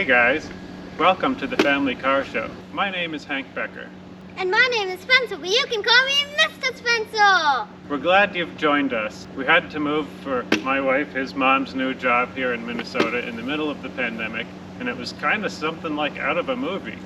guys, welcome to the Family Car Show. My name is Hank Becker. And my name is Spencer, but you can call me Mr. Spencer! We're glad you've joined us. We had to move for my wife, his mom's new job here in Minnesota in the middle of the pandemic, and it was kind of something like out of a movie.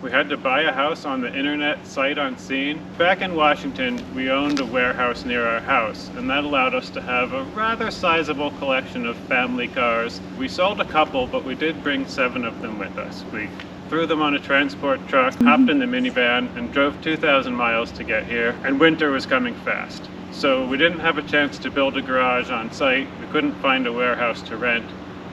We had to buy a house on the internet, sight unseen. Back in Washington, we owned a warehouse near our house, and that allowed us to have a rather sizable collection of family cars. We sold a couple, but we did bring 7 of them with us. We threw them on a transport truck, hopped in the minivan, and drove 2,000 miles to get here, and winter was coming fast. So we didn't have a chance to build a garage on site, we couldn't find a warehouse to rent,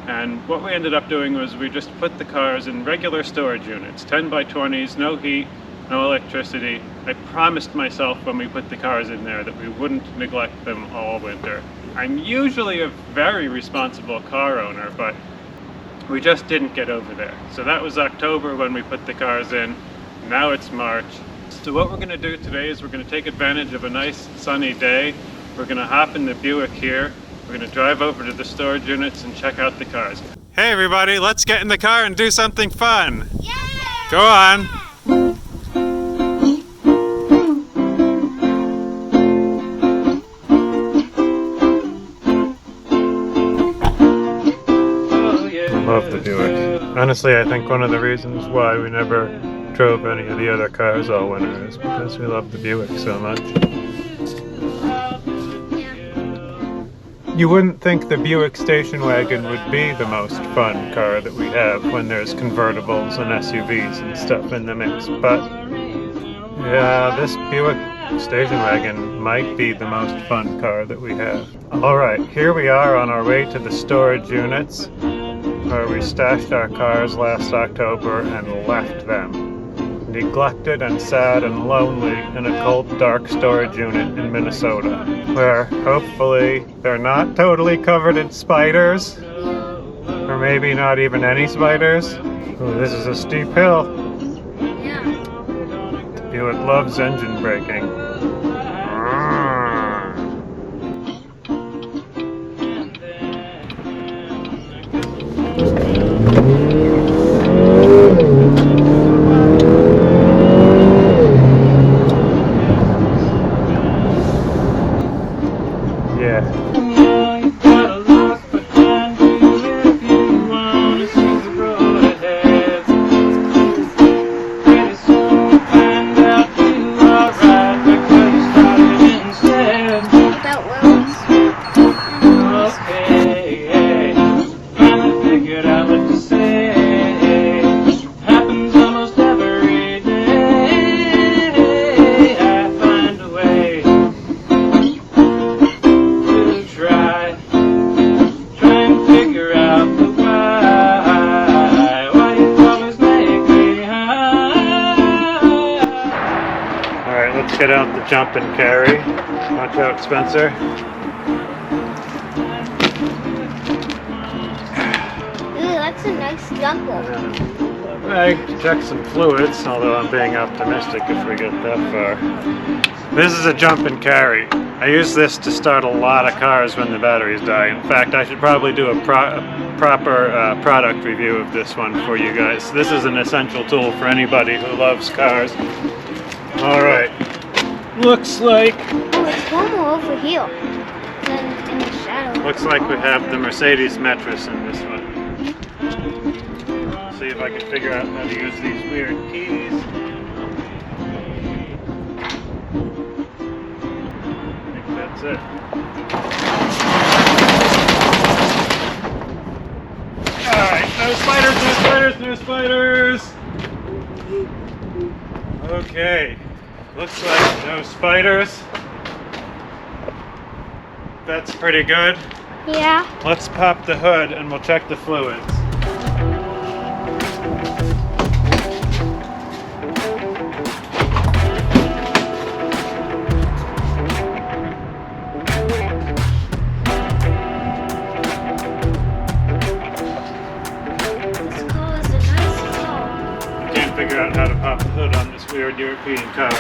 and what we ended up doing was we just put the cars in regular storage units, 10 by 20s, no heat, no electricity. I promised myself when we put the cars in there that we wouldn't neglect them all winter. I'm usually a very responsible car owner, but we just didn't get over there. So that was October when we put the cars in. Now it's March. So what we're going to do today is we're going to take advantage of a nice sunny day. We're going to hop in the Buick here. We're going to drive over to the storage units and check out the cars. Hey everybody, let's get in the car and do something fun. Yeah! Go on. Love the Buick. Honestly, I think one of the reasons why we never drove any of the other cars all winter is because we love the Buick so much. You wouldn't think the Buick station wagon would be the most fun car that we have when there's convertibles and SUVs and stuff in the mix, but yeah, this Buick station wagon might be the most fun car that we have. Alright, here we are on our way to the storage units, where we stashed our cars last October and left them. Neglected and sad and lonely in a cold, dark storage unit in Minnesota, where hopefully they're not totally covered in spiders, or maybe not even any spiders. Ooh, this is a steep hill. Yeah. The Buick loves engine braking. Get out the jump and carry. Watch out, Spencer. Ooh, that's a nice jumper. I check some fluids, although I'm being optimistic if we get that far. This is a jump and carry. I use this to start a lot of cars when the batteries die. In fact, I should probably do a proper product review of this one for you guys. This is an essential tool for anybody who loves cars. Alright. Looks like... Oh, there's one more over here. In the shadow. Looks like we have the Mercedes Metris in this one. See if I can figure out how to use these weird keys. I think that's it. Alright, no spiders, no spiders, no spiders! Okay. Looks like no spiders. That's pretty good. Yeah. Let's pop the hood and we'll check the fluids. This car is a nice car. I can't figure out how to pop the hood on this weird European car.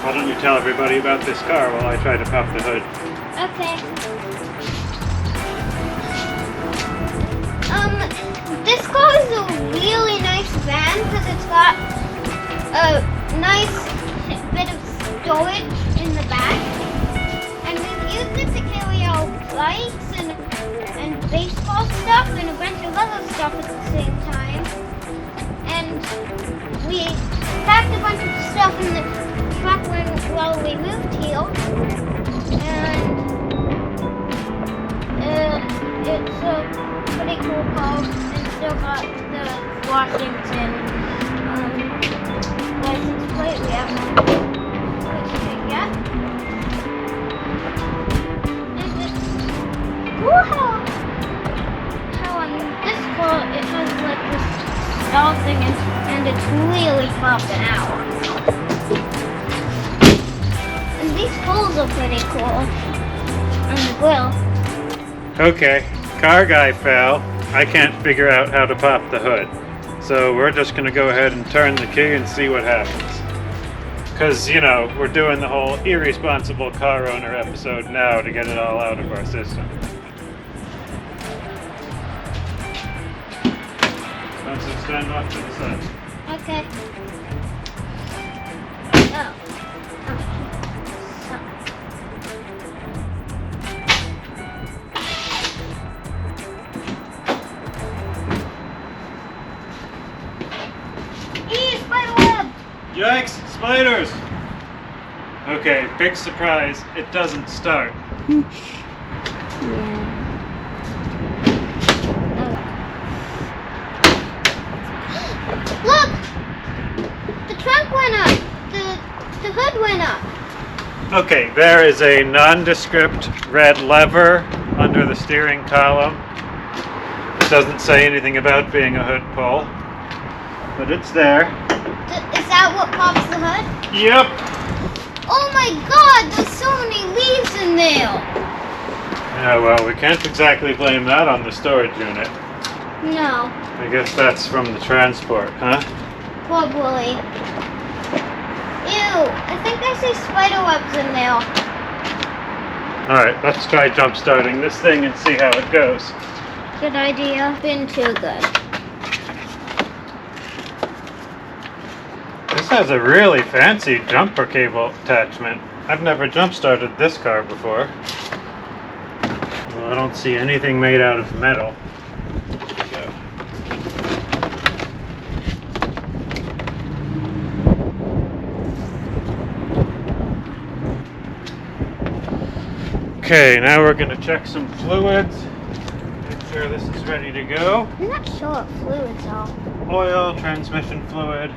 Why don't you tell everybody about this car while I try to pop the hood? Okay. This car it's got a nice bit of storage in the back. And we've used it to carry our bikes and baseball stuff and a bunch of other stuff at the same time. And we packed a bunch of stuff in the truck while we moved here. And it's a pretty cool car. And still got the Washington license plate. We haven't switched it yet. And it's cool how on this car it has like this stall thing and it's really popping out. And these holes are pretty cool on the grill. Okay, car guy fell. I can't figure out how to pop the hood. So we're just gonna go ahead and turn the key and see what happens. Cause you know, we're doing the whole irresponsible car owner episode now to get it all out of our system. Let's stand off to the side. Okay. Oh. Yikes, spiders! Okay, big surprise, it doesn't start. Look! The trunk went up. The hood went up. Okay, there is a nondescript red lever under the steering column. It doesn't say anything about being a hood pull, but it's there. Is that what pops the hood? Yep! Oh my god, there's so many leaves in there. Yeah, well, we can't exactly blame that on the storage unit. No, I guess that's from the transport, huh? probably. Ew, I think I see spider webs in there. Alright, let's try jump starting this thing and see how it goes. Good idea. Been too good. This has a really fancy jumper cable attachment. I've never jump started this car before. Well, I don't see anything made out of metal. So. Okay, now we're going to check some fluids. Make sure this is ready to go. I'm not sure what fluids are. Oil, transmission fluid.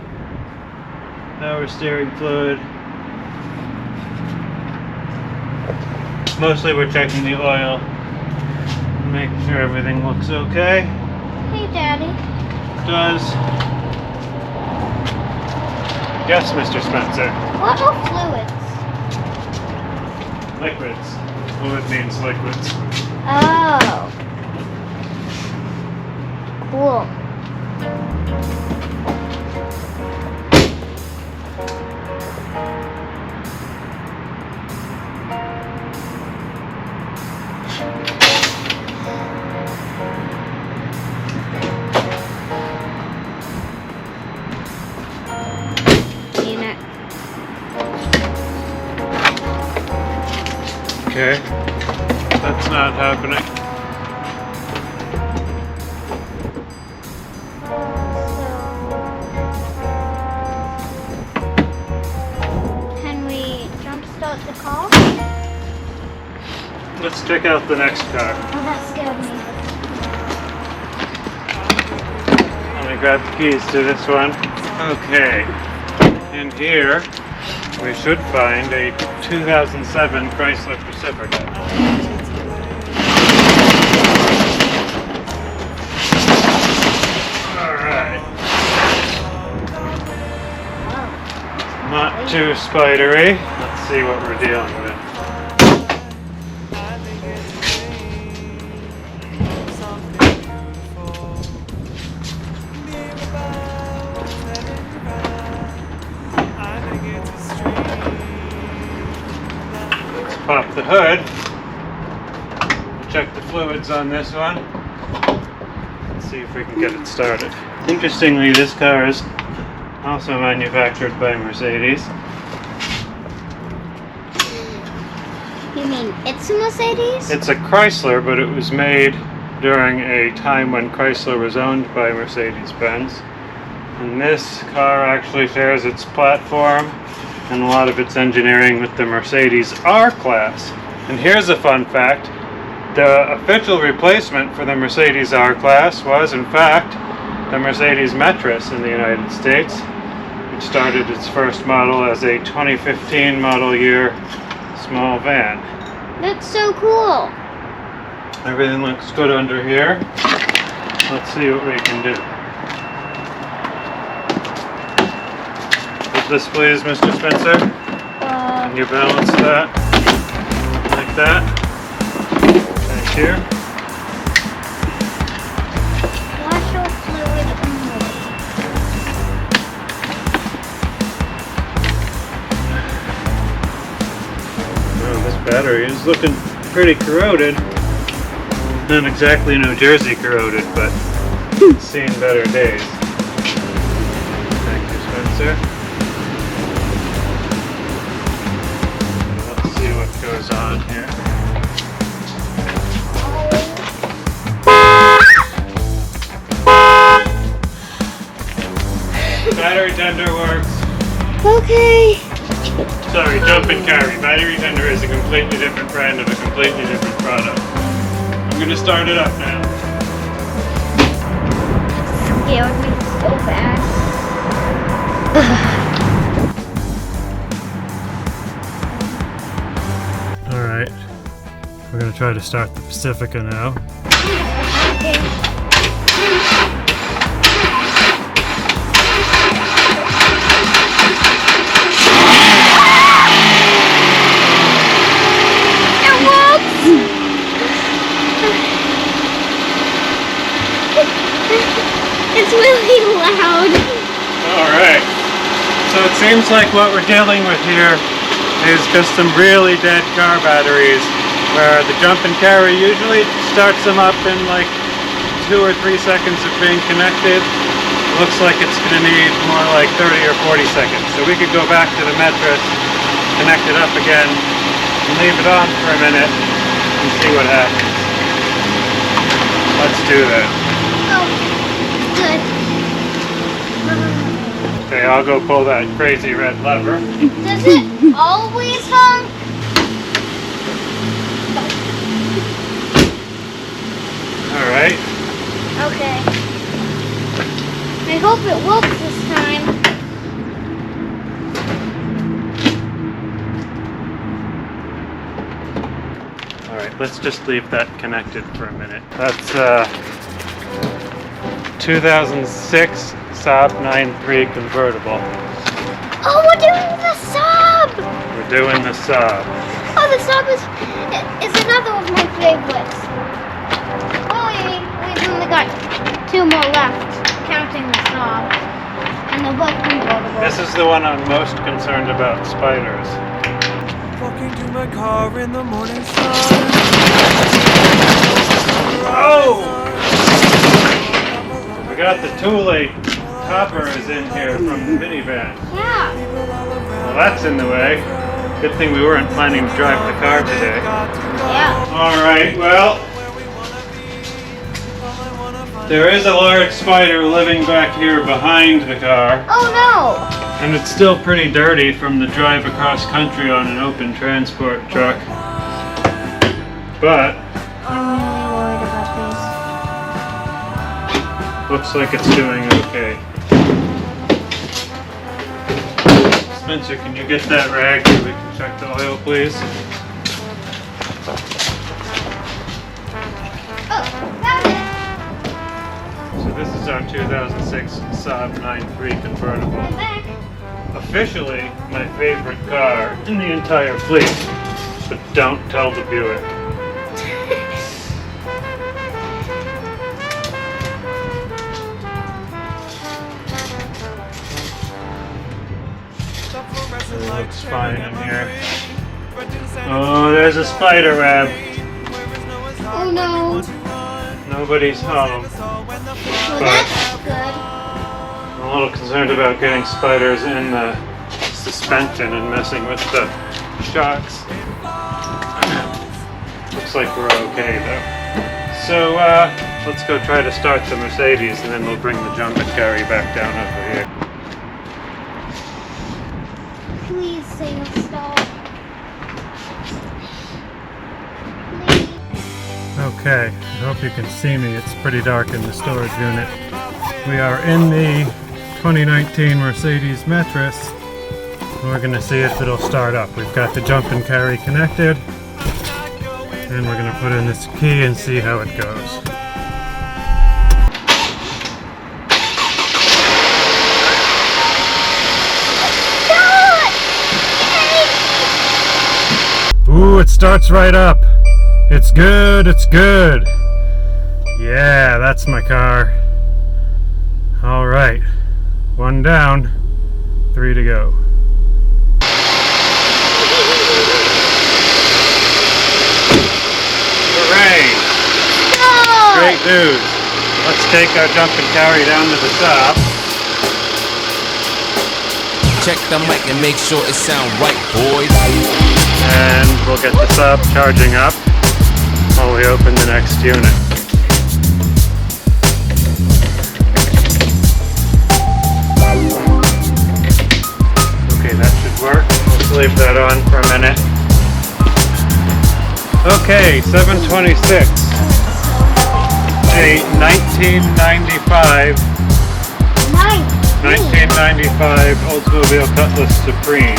Power steering fluid. Mostly we're checking the oil, making sure everything looks okay. Hey, Daddy. It does. Yes, Mr. Spencer. What are fluids? Liquids. Fluid means liquids. Oh. Cool. Okay, that's not happening. Can we jump start the car? Let's check out the next car. Oh, that scared me. Let me grab the keys to this one. Okay, in here we should find a 2007 Chrysler Pacifica. Alright. Not too spidery. Let's see what we're dealing with. Pop the hood, check the fluids on this one, let's see if we can get it started. Interestingly, this car is also manufactured by Mercedes. You mean it's a Mercedes? It's a Chrysler, but it was made during a time when Chrysler was owned by Mercedes-Benz. And this car actually shares its platform and a lot of its engineering with the Mercedes R-Class. And here's a fun fact. The official replacement for the Mercedes R-Class was, in fact, the Mercedes Metris in the United States, which started its first model as a 2015 model year small van. That's so cool. Everything looks good under here. Let's see what we can do. Hold this please, Mr. Spencer. Can you balance that? Like that? Thank you. Washer fluid only. Oh, this battery is looking pretty corroded. Not exactly New Jersey corroded, but it's seen better days. Thank you, Spencer. Let's see what goes on here. Battery tender works. Okay. Sorry, jump and carry. Battery tender is a completely different brand of a completely different product. I'm going to start it up now. Scared me so bad. Alright. We're going to try to start the Pacifica now. Okay. It's really loud. Alright. So it seems like what we're dealing with here is just some really dead car batteries where the jump and carry usually starts them up in like 2 or 3 seconds of being connected. It looks like it's going to need more like 30 or 40 seconds. So we could go back to the Metris, connect it up again, and leave it on for a minute and see what happens. Let's do that. Oh, good. Okay, I'll go pull that crazy red lever. Does it always honk? Alright. Okay. I hope it works this time. Alright, let's just leave that connected for a minute. That's 2006 Saab 9.3 convertible. Oh, we're doing the Saab! We're doing the Saab. Oh, the Saab is another of my favorites. Oh, we've only got 2 more left, counting the Saab. And they're both convertible. This is the one I'm most concerned about, spiders. Walking to my car in the morning sun. Oh! We got the Thule toppers in here from the minivan. Yeah. Well, that's in the way. Good thing we weren't planning to drive the car today. Yeah. Alright, well, there is a large spider living back here behind the car. Oh no! And it's still pretty dirty from the drive across country on an open transport truck. But I'm really worried about looks like it's doing okay. Spencer, can you get that rag so we can check the oil, please? Oh, found it! So this is our 2006 Saab 9.3 convertible. I'm back. Officially my favorite car in the entire fleet, but don't tell the Buick. It looks fine in here. Oh, there's a spider web. Oh no. No Nobody's home. Well, But that's good. I'm a little concerned about getting spiders in the suspension and messing with the shocks. Looks like we're okay though. So let's go try to start the Mercedes and then we'll bring the jump and carry back down over here. Please say you'll stop. Please. Okay, I hope you can see me. It's pretty dark in the storage unit. We are in the 2019 Mercedes Metris. And we're going to see if it'll start up. We've got the jump and carry connected. And we're going to put in this key and see how it goes. Ooh, it starts right up. It's good, it's good. Yeah, that's my car. All right, 1 down, 3 to go. Hooray! Great news. Let's take our jump and carry down to the Saab. Check the mic and make sure it sound right, boys. And we'll get the Saab charging up while we open the next unit. Okay, that should work. Let's leave that on for a minute. Okay, 726. A 1995 Oldsmobile Cutlass Supreme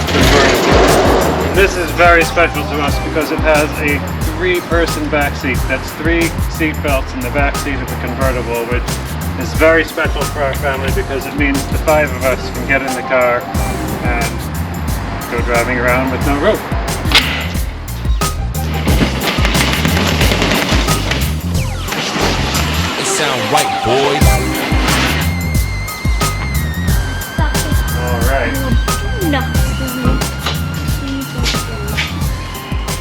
convertible. This is very special to us because it has a 3-person back seat. That's 3 seat belts in the back seat of the convertible, which is very special for our family because it means the 5 of us can get in the car and go driving around with no roof. It sound right, boys. Alright. No.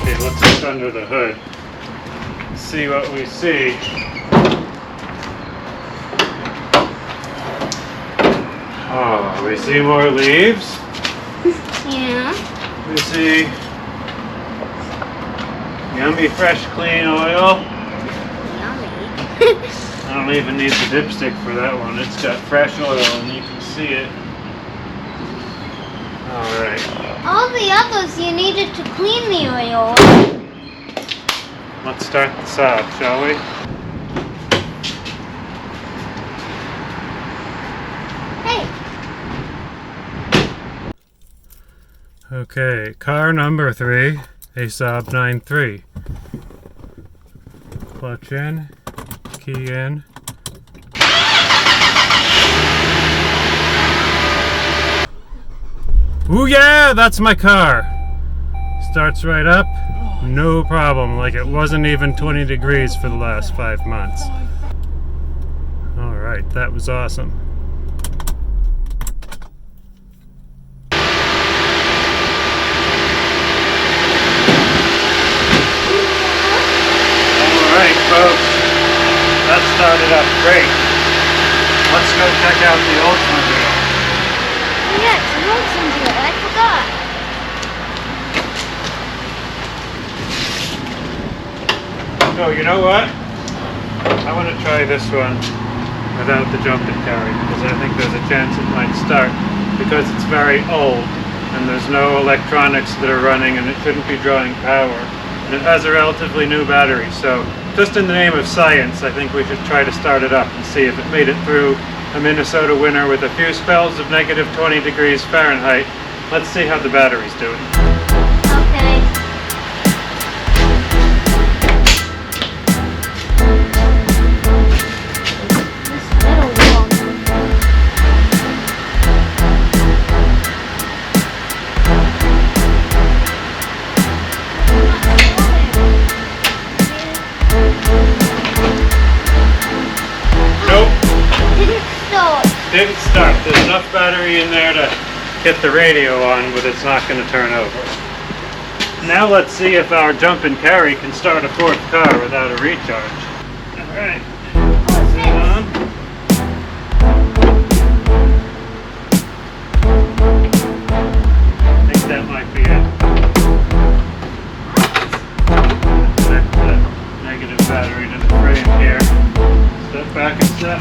Okay, let's look under the hood. See what we see. Oh, we see more leaves. Yeah. We see yummy, fresh, clean oil. Yummy. I don't even need the dipstick for that one. It's got fresh oil and you can see it. Alright. All the others you needed to clean the oil. Let's start the Saab, shall we? Hey. Okay, car number 3, a Saab 9.3. Clutch in, key in. Ooh yeah, that's my car. Starts right up, no problem, like it wasn't even 20 degrees for the last 5 months. Alright, that was awesome. Alright folks, that started up great. Let's go check out the Oldsmobile. Yes, Oldsmobile. I forgot. Oh, you know what? I want to try this one without the jump and carry because I think there's a chance it might start because it's very old and there's no electronics that are running and it shouldn't be drawing power. And it has a relatively new battery, so just in the name of science, I think we should try to start it up and see if it made it through a Minnesota winter with a few spells of negative 20 degrees Fahrenheit. Let's see how the battery's doing. Okay. This little one. Nope. Didn't start. Didn't start. There's enough battery in there to get the radio on, but it's not going to turn over. Now let's see if our jump and carry can start a 4th car without a recharge. Alright. What's this? I think that might be it. Connect the negative battery to the frame here. Step back a step.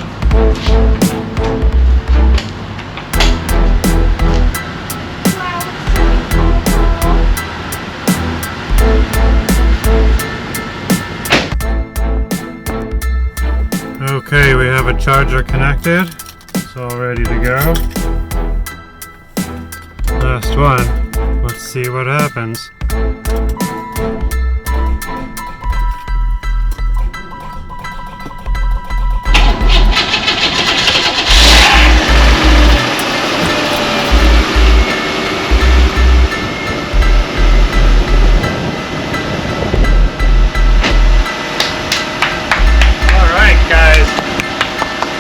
Okay, we have a charger connected. It's all ready to go. Last one. Let's see what happens.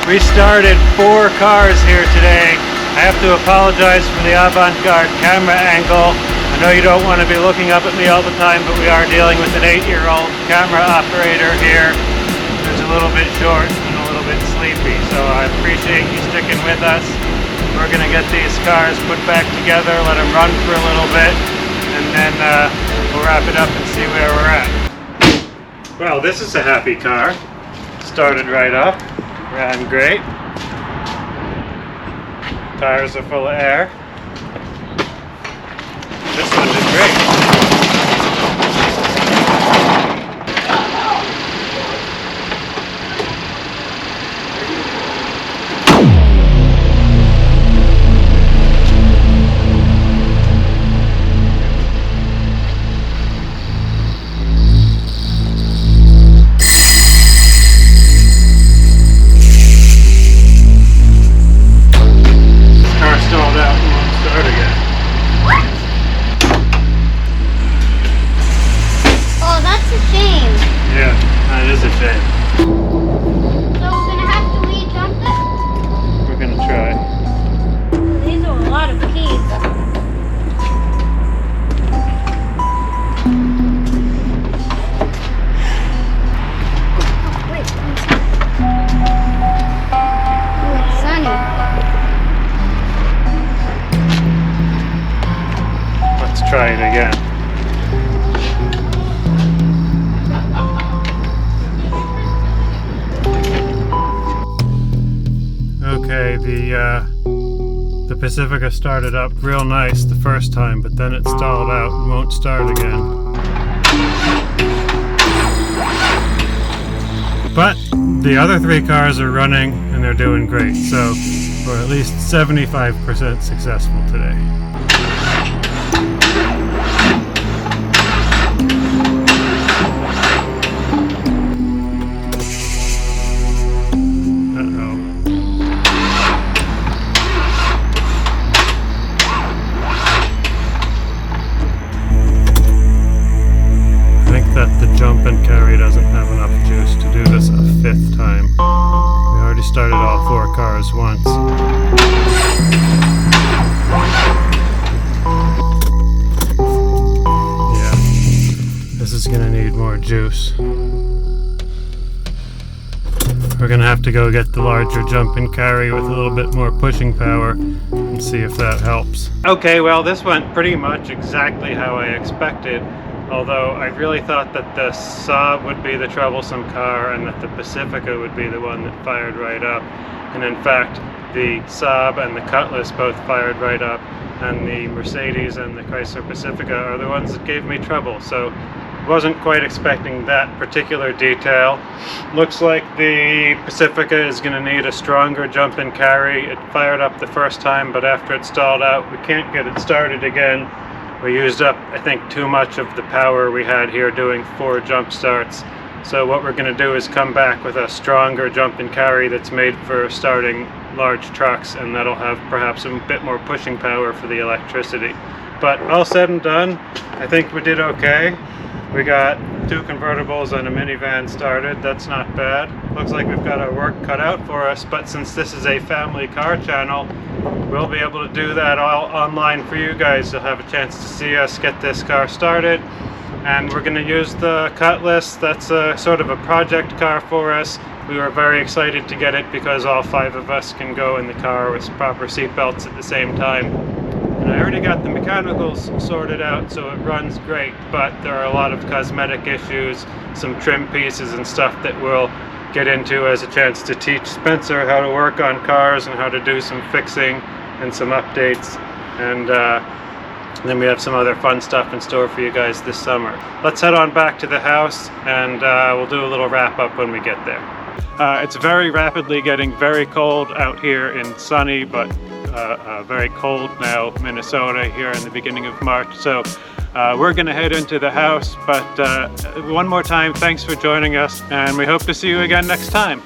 We started 4 cars here today. I have to apologize for the avant-garde camera angle. I know you don't want to be looking up at me all the time, but we are dealing with an 8-year-old camera operator here who's a little bit short and a little bit sleepy. So I appreciate you sticking with us. We're going to get these cars put back together, let them run for a little bit, and then we'll wrap it up and see where we're at. Well, this is a happy car. Started right up. Ran great. Tires are full of air. This one did great. Stalled out and won't start again. What? Oh, that's a shame. Yeah, that is a shame. So we're gonna have to re-jump it? We're gonna try. These are a lot of keys. Oh, wait. Oh, it's sunny. Let's try it again. Okay, the Pacifica started up real nice the first time, but then it stalled out and won't start again. But the other 3 cars are running and they're doing great, so we're at least 75% successful today. Jump and carry doesn't have enough juice to do this a 5th time. We already started all 4 cars once. Yeah, this is gonna need more juice. We're gonna have to go get the larger jump and carry with a little bit more pushing power and see if that helps. Okay, well this went pretty much exactly how I expected. Although I really thought that the Saab would be the troublesome car and that the Pacifica would be the one that fired right up. And in fact, the Saab and the Cutlass both fired right up, and the Mercedes and the Chrysler Pacifica are the ones that gave me trouble. So wasn't quite expecting that particular detail. Looks like the Pacifica is going to need a stronger jump and carry. It fired up the first time, but after it stalled out, we can't get it started again. We used up, I think, too much of the power we had here doing 4 jump starts. So what we're going to do is come back with a stronger jump and carry that's made for starting large trucks, and that'll have perhaps a bit more pushing power for the electricity. But all said and done, I think we did okay. We got 2 convertibles and a minivan started. That's not bad. Looks like we've got our work cut out for us, but since this is a family car channel, we'll be able to do that all online for you guys. You'll have a chance to see us get this car started, and we're going to use the Cutlass. That's a sort of a project car for us. We were very excited to get it because all 5 of us can go in the car with proper seat belts at the same time. And I already got the mechanicals sorted out, so it runs great, but there are a lot of cosmetic issues, some trim pieces and stuff that we'll get into as a chance to teach Spencer how to work on cars and how to do some fixing and some updates. And then we have some other fun stuff in store for you guys this summer. Let's head on back to the house, and we'll do a little wrap up when we get there. It's very rapidly getting very cold out here in sunny but very cold now Minnesota here in the beginning of March. So we're going to head into the house, but one more time, thanks for joining us, and we hope to see you again next time.